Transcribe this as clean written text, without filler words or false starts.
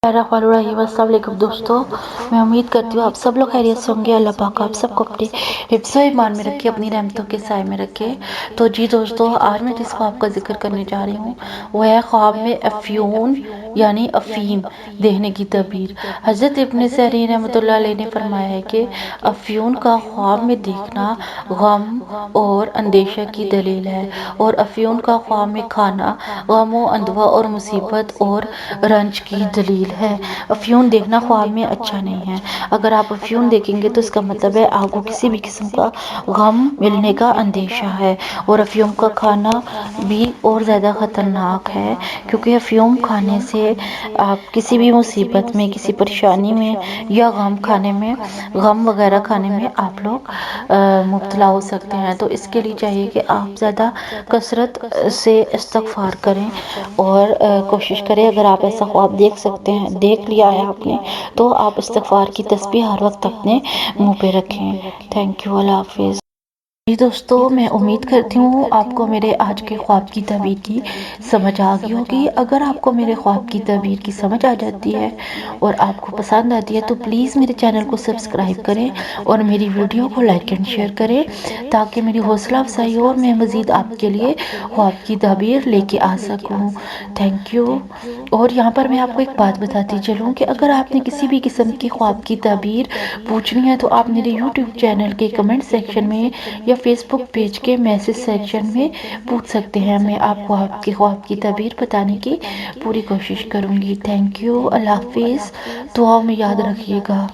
الرحیم السلام علیکم دوستوں، میں امید کرتی ہوں آپ سب لوگ خیریت سے ہوں گے۔ اللہ پاک آپ سب کو اپنے حفظ و ایمان میں رکھے، اپنی رحمتوں کے سائے میں رکھے۔ تو جی دوستوں، آج میں جس خواب کا ذکر کرنے جا رہی ہوں وہ ہے خواب میں افیون یعنی افیم دیکھنے کی تعبیر۔ حضرت ابن سیرین رحمۃ اللہ علیہ نے فرمایا ہے کہ افیون کا خواب میں دیکھنا غم اور اندیشہ کی دلیل ہے، اور افیون کا خواب میں کھانا غم و اندوہ اور مصیبت اور رنج کی دلیل ہے۔ افیون دیکھنا خواب میں اچھا نہیں ہے۔ اگر آپ افیون دیکھیں گے تو اس کا مطلب ہے آپ کو کسی بھی قسم کا غم ملنے کا اندیشہ ہے، اور افیون کا کھانا بھی اور زیادہ خطرناک ہے، کیونکہ افیون کھانے سے آپ کسی بھی مصیبت میں، کسی پریشانی میں یا غم وغیرہ کھانے میں آپ لوگ مبتلا ہو سکتے ہیں۔ تو اس کے لیے چاہیے کہ آپ زیادہ کثرت سے استغفار کریں، اور کوشش کریں اگر آپ ایسا خواب دیکھ لیا ہے آپ نے تو آپ استغفار کی تسبیح ہر وقت اپنے منہ پہ رکھیں۔ تھینک یو، اللہ حافظ۔ جی دوستو، میں امید کرتی ہوں آپ کو میرے آج کے خواب کی تعبیر کی سمجھ آ گئی ہوگی۔ اگر آپ کو میرے خواب کی تعبیر کی سمجھ آ جاتی ہے اور آپ کو پسند آتی ہے تو پلیز میرے چینل کو سبسکرائب کریں اور میری ویڈیو کو لائک اینڈ شیئر کریں، تاکہ میری حوصلہ افزائی ہو اور میں مزید آپ کے لیے خواب کی تعبیر لے کے آ سکوں۔ Thank you. اور یہاں پر میں آپ کو ایک بات بتاتی چلوں کہ اگر آپ نے کسی بھی قسم کی خواب کی تعبیر پوچھنی ہے تو آپ میرے یوٹیوب چینل کے کمنٹ سیکشن میں یا فیس بک پیج کے میسج سیکشن میں پوچھ سکتے ہیں۔ میں آپ کو آپ کی خواب کی تعبیر بتانے کی پوری کوشش کروں گی۔ تھینک یو، اللہ حافظ۔ دعاؤں میں یاد رکھیے گا۔